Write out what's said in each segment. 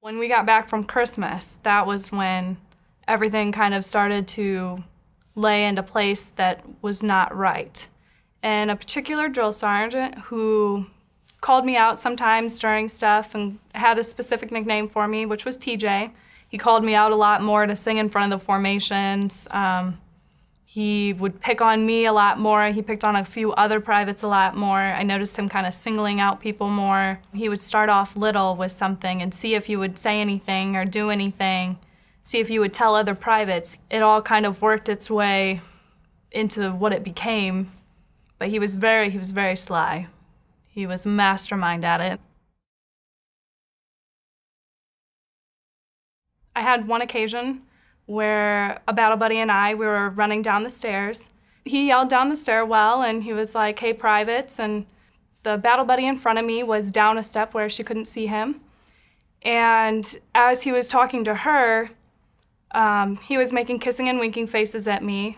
When we got back from Christmas, that was when everything kind of started to lay into place that was not right. And a particular drill sergeant who called me out sometimes during stuff and had a specific nickname for me, which was TJ. He called me out a lot more to sing in front of the formations. He would pick on me a lot more. He picked on a few other privates a lot more. I noticed him kind of singling out people more. He would start off little with something and see if you would say anything or do anything, see if you would tell other privates. It all kind of worked its way into what it became, but he was very sly. He was a mastermind at it. I had one occasion where a battle buddy and we were running down the stairs. He yelled down the stairwell and he was like, "Hey, privates," and the battle buddy in front of me was down a step where she couldn't see him. And as he was talking to her, he was making kissing and winking faces at me.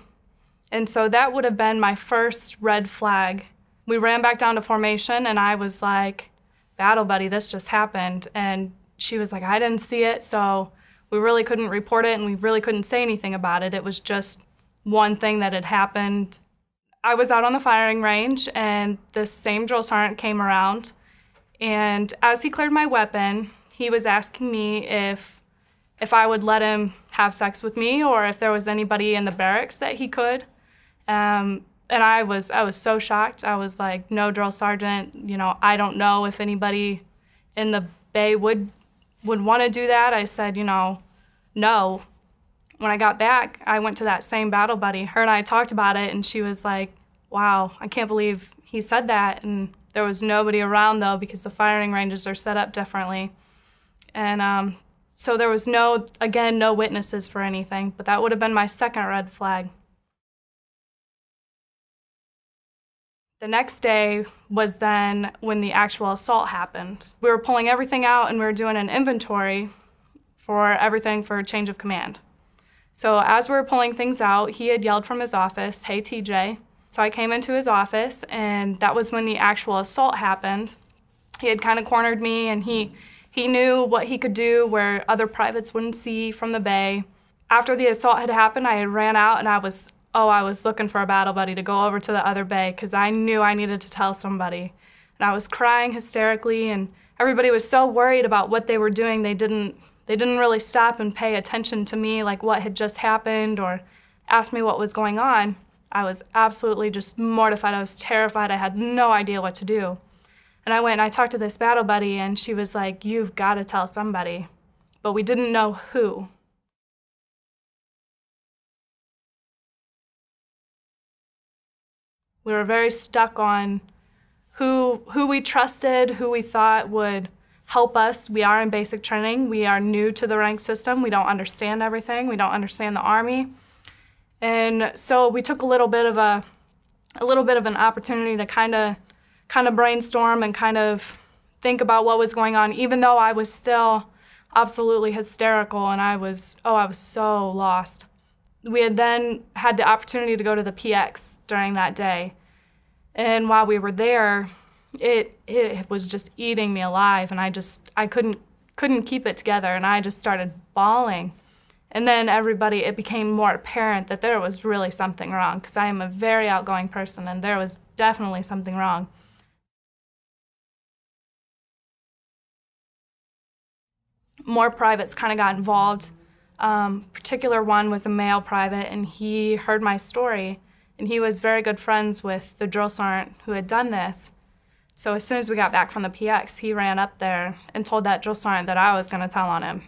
And so that would have been my first red flag. We ran back down to formation and I was like, "Battle buddy, this just happened." And she was like, "I didn't see it," so we really couldn't report it and we really couldn't say anything about it. It was just one thing that had happened. I was out on the firing range and this same drill sergeant came around, and as he cleared my weapon, he was asking me if I would let him have sex with me or if there was anybody in the barracks that he could. And I was so shocked. I was like, "No, drill sergeant, I don't know if anybody in the bay would want to do that." I said, no. When I got back, I went to that same battle buddy. Her and I talked about it, and she was like, "Wow, I can't believe he said that." And there was nobody around, though, because the firing ranges are set up differently. And so there was no witnesses for anything, but that would have been my second red flag. The next day was then when the actual assault happened. We were pulling everything out and we were doing an inventory for everything for change of command. So as we were pulling things out, he had yelled from his office, "Hey, TJ." So I came into his office and that was when the actual assault happened. He had kind of cornered me and he knew what he could do where other privates wouldn't see from the bay. After the assault had happened, I had ran out and I was looking for a battle buddy to go over to the other bay because I knew I needed to tell somebody. And I was crying hysterically and everybody was so worried about what they were doing, they didn't really stop and pay attention to me, like what had just happened or ask me what was going on. I was absolutely just mortified. I was terrified. I had no idea what to do. And I went and I talked to this battle buddy and she was like, "You've got to tell somebody." But we didn't know who. We were very stuck on who we trusted, who we thought would help us. We are in basic training. We are new to the rank system. We don't understand everything. We don't understand the Army. And so we took a little bit of an opportunity to kind of brainstorm and kind of think about what was going on, even though I was still absolutely hysterical and I was so lost. We had then had the opportunity to go to the PX during that day. And while we were there, it was just eating me alive, and I couldn't keep it together, and I just started bawling. And then it became more apparent that there was really something wrong, because I am a very outgoing person, and there was definitely something wrong. More privates kind of got involved. Particular one was a male private, and he heard my story, and he was very good friends with the drill sergeant who had done this. So as soon as we got back from the PX, he ran up there and told that drill sergeant that I was going to tell on him.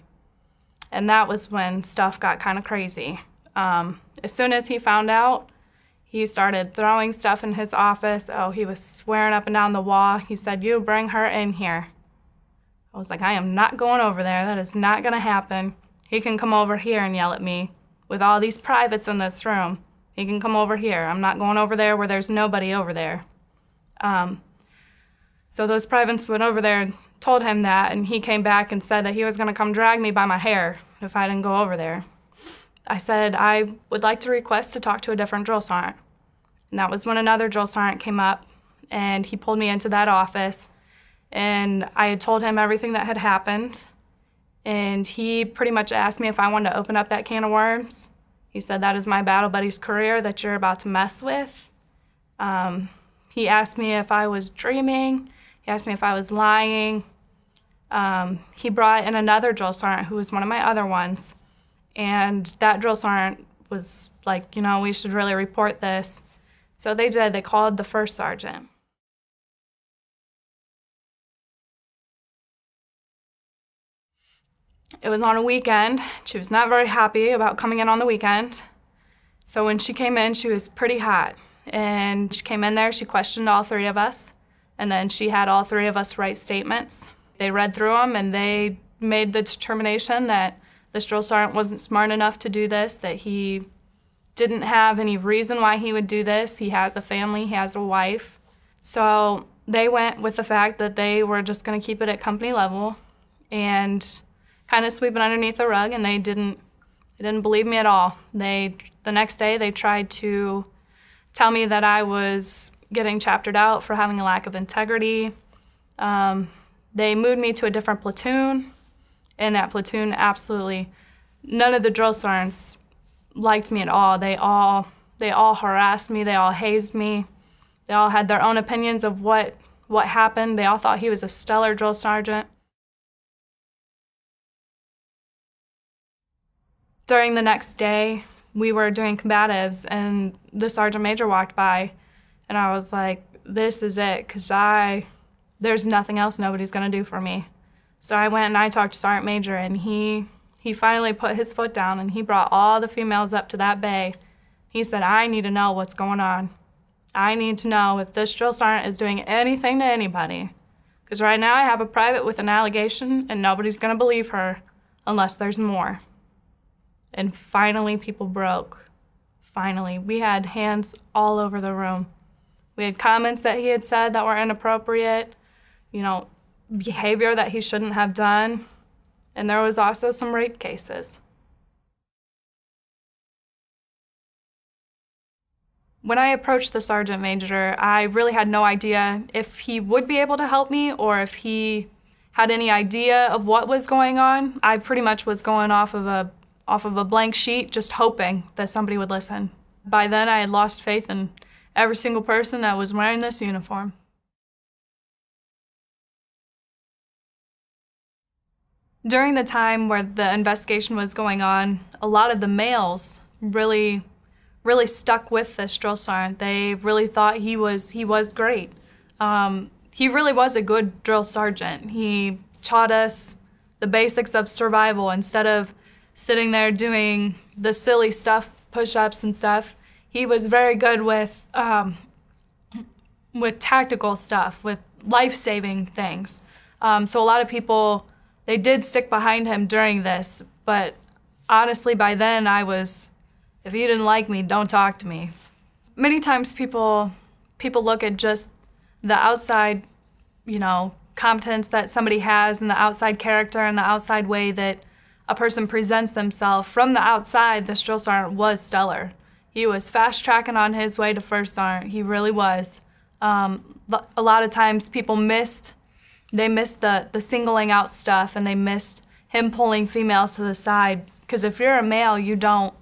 And that was when stuff got kind of crazy. As soon as he found out, he started throwing stuff in his office. Oh, he was swearing up and down the wall. He said, "You bring her in here." I was like, "I am not going over there. That is not going to happen. He can come over here and yell at me with all these privates in this room. He can come over here. I'm not going over there where there's nobody over there." So those privates went over there and told him that, and he came back and said that he was going to come drag me by my hair if I didn't go over there. I said I would like to request to talk to a different drill sergeant. And that was when another drill sergeant came up, and he pulled me into that office, and I had told him everything that had happened. and he pretty much asked me if I wanted to open up that can of worms. He said, "That is my battle buddy's career that you're about to mess with." He asked me if I was dreaming. He asked me if I was lying. He brought in another drill sergeant who was one of my other ones, and that drill sergeant was like, "We should really report this." So they did. They called the first sergeant. It was on a weekend. She was not very happy about coming in on the weekend. So when she came in, she was pretty hot. And she came in there, she questioned all three of us, and then she had all three of us write statements. They read through them, and they made the determination that this drill sergeant wasn't smart enough to do this, that he didn't have any reason why he would do this. He has a family, he has a wife. So they went with the fact that they were just going to keep it at company level and kind of sweep it underneath the rug, and they didn't believe me at all. The next day they tried to tell me that I was getting chaptered out for having a lack of integrity. They moved me to a different platoon. In that platoon, absolutely none of the drill sergeants liked me at all. They all harassed me. They all hazed me. They all had their own opinions of what happened. They all thought he was a stellar drill sergeant. During the next day, we were doing combatives, and the sergeant major walked by, and I was like, "This is it, because there's nothing else nobody's going to do for me." So I went and I talked to Sergeant Major, and he finally put his foot down, and he brought all the females up to that bay. He said, "I need to know what's going on. I need to know if this drill sergeant is doing anything to anybody, because right now I have a private with an allegation, and nobody's going to believe her unless there's more." And finally, people broke. Finally. We had hands all over the room. We had comments that he had said that were inappropriate, behavior that he shouldn't have done. And there was also some rape cases. When I approached the sergeant major, I really had no idea if he would be able to help me or if he had any idea of what was going on. I pretty much was going off of a blank sheet, just hoping that somebody would listen. By then, I had lost faith in every single person that was wearing this uniform. During the time where the investigation was going on, a lot of the males really stuck with this drill sergeant. They really thought he was great. He really was a good drill sergeant. He taught us the basics of survival instead of sitting there doing the silly stuff, push-ups and stuff. He was very good with tactical stuff, with life-saving things. So a lot of people, they did stick behind him during this, but honestly, by then I was, if you didn't like me, don't talk to me. Many times people look at just the outside, competence that somebody has and the outside character and the outside way that a person presents themselves. From the outside, this drill sergeant was stellar. He was fast-tracking on his way to first sergeant. He really was. A lot of times people missed the singling out stuff, and they missed him pulling females to the side. Because if you're a male, you don't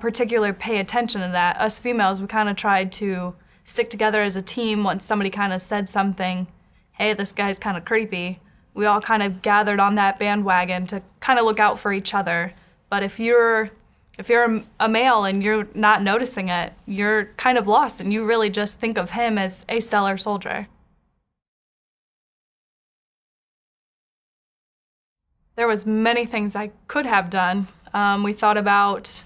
particularly pay attention to that. Us females, we kind of tried to stick together as a team. Once somebody kind of said something, "Hey, this guy's kind of creepy," we all kind of gathered on that bandwagon to kind of look out for each other. But if you're a male and you're not noticing it, you're kind of lost, and you really just think of him as a stellar soldier. There was many things I could have done. We thought about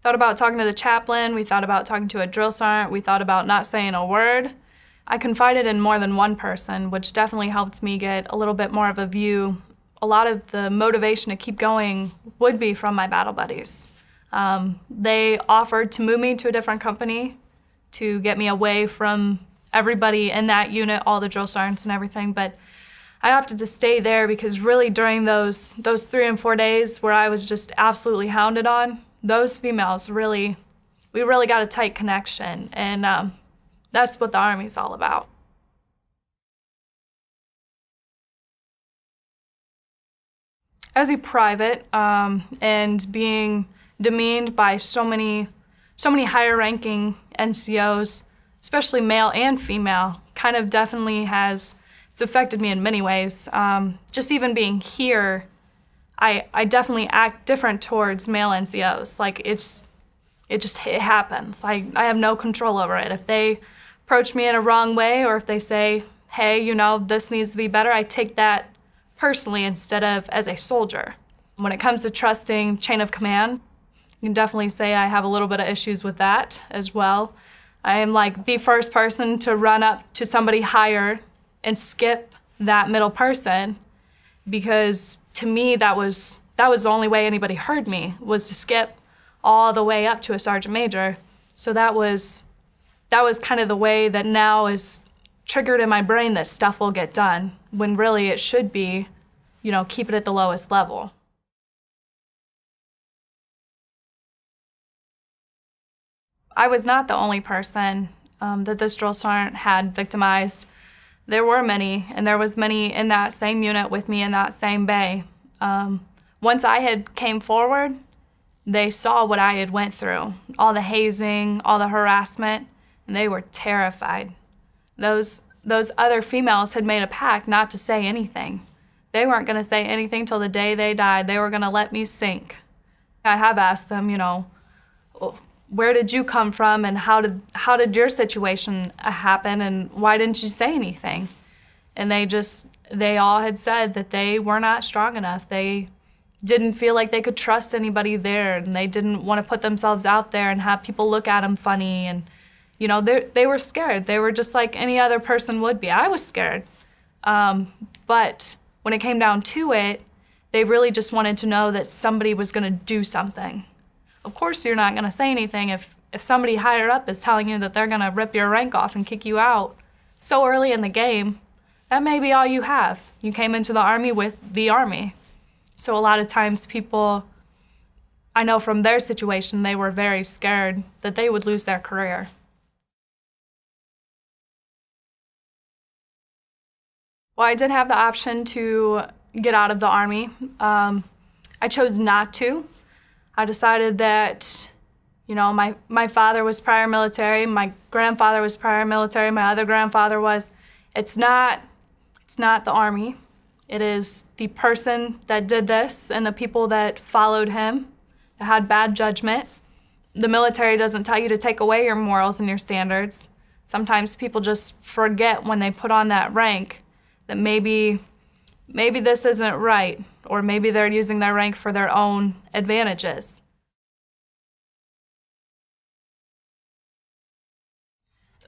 talking to the chaplain. We thought about talking to a drill sergeant. We thought about not saying a word. I confided in more than one person, which definitely helped me get a little bit more of a view. A lot of the motivation to keep going would be from my battle buddies. They offered to move me to a different company to get me away from everybody in that unit, all the drill sergeants and everything, but I opted to stay there because really during those 3 and 4 days where I was just absolutely hounded on, those females we really got a tight connection, and that's what the Army's all about. as a private and being demeaned by so many higher ranking NCOs, especially male and female, kind of definitely it's affected me in many ways. Just even being here, I definitely act different towards male NCOs. Like it happens. I have no control over it. If they approach me in a wrong way, or if they say, hey, you know, this needs to be better, I take that personally instead of as a soldier. When it comes to trusting chain of command, you can definitely say I have a little bit of issues with that as well. I am like the first person to run up to somebody higher and skip that middle person, because to me that was the only way anybody heard me, was to skip all the way up to a sergeant major. So that was kind of the way that now is triggered in my brain that stuff will get done, when really it should be, you know, keep it at the lowest level. I was not the only person that this drill sergeant had victimized. There were many, and there was many in that same unit with me in that same bay. Once I had came forward, they saw what I had went through, all the hazing, all the harassment, and they were terrified. Those other females had made a pact not to say anything. They weren't going to say anything till the day they died. They were going to let me sink. I have asked them, you know, where did you come from, and how did your situation happen, and why didn't you say anything? And they all had said that they were not strong enough. They didn't feel like they could trust anybody there, and they didn't want to put themselves out there and have people look at them funny, and you know, they were scared. They were just like any other person would be. I was scared. But when it came down to it, they really just wanted to know that somebody was going to do something. Of course you're not going to say anything if somebody higher up is telling you that they're going to rip your rank off and kick you out so early in the game. That may be all you have. You came into the Army with the Army. So a lot of times people, I know from their situation, they were very scared that they would lose their career. Well, I did have the option to get out of the Army. I chose not to. I decided that, you know, my father was prior military, my grandfather was prior military, my other grandfather was. It's not the Army. It is the person that did this and the people that followed him that had bad judgment. The military doesn't tell you to take away your morals and your standards. Sometimes people just forget when they put on that rank that maybe this isn't right, or maybe they're using their rank for their own advantages.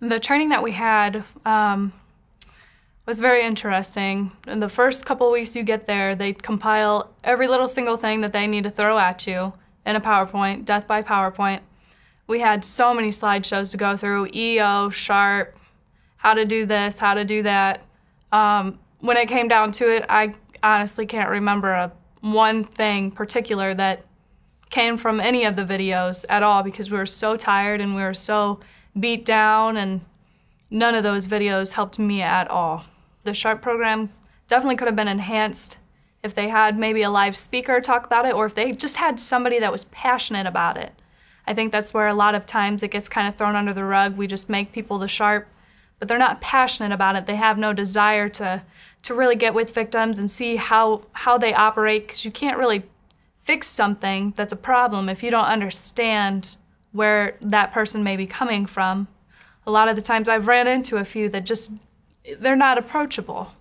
The training that we had was very interesting. In the first couple weeks you get there, they compile every little single thing that they need to throw at you in a PowerPoint, death by PowerPoint. We had so many slideshows to go through, EO, Sharp, how to do this, how to do that. When it came down to it, I honestly can't remember one thing particular that came from any of the videos at all, because we were so tired and we were so beat down, and none of those videos helped me at all. The Sharp program definitely could have been enhanced if they had maybe a live speaker talk about it, or if they just had somebody that was passionate about it. I think that's where a lot of times it gets kind of thrown under the rug. We just make people the Sharp, but they're not passionate about it. They have no desire to really get with victims and see how they operate, because you can't really fix something that's a problem if you don't understand where that person may be coming from. A lot of the times I've ran into a few that they're not approachable.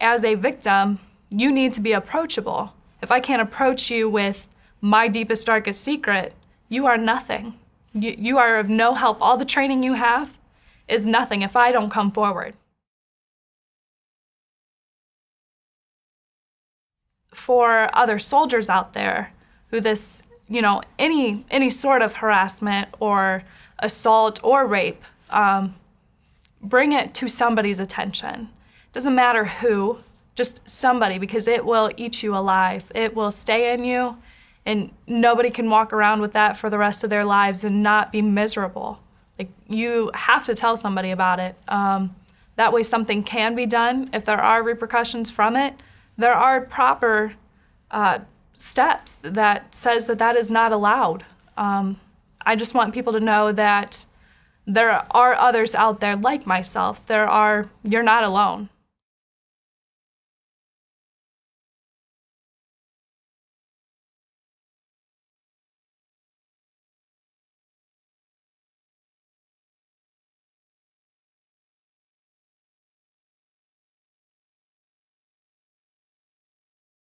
As a victim, you need to be approachable. If I can't approach you with my deepest, darkest secret, you are nothing. You are of no help. All the training you have is nothing if I don't come forward. For other soldiers out there who this, you know, any sort of harassment or assault or rape, bring it to somebody's attention. Doesn't matter who, just somebody, because it will eat you alive. It will stay in you, and nobody can walk around with that for the rest of their lives and not be miserable. Like, you have to tell somebody about it. That way something can be done. If there are repercussions from it, there are proper steps that says that that is not allowed. I just want people to know that there are others out there like myself. You're not alone.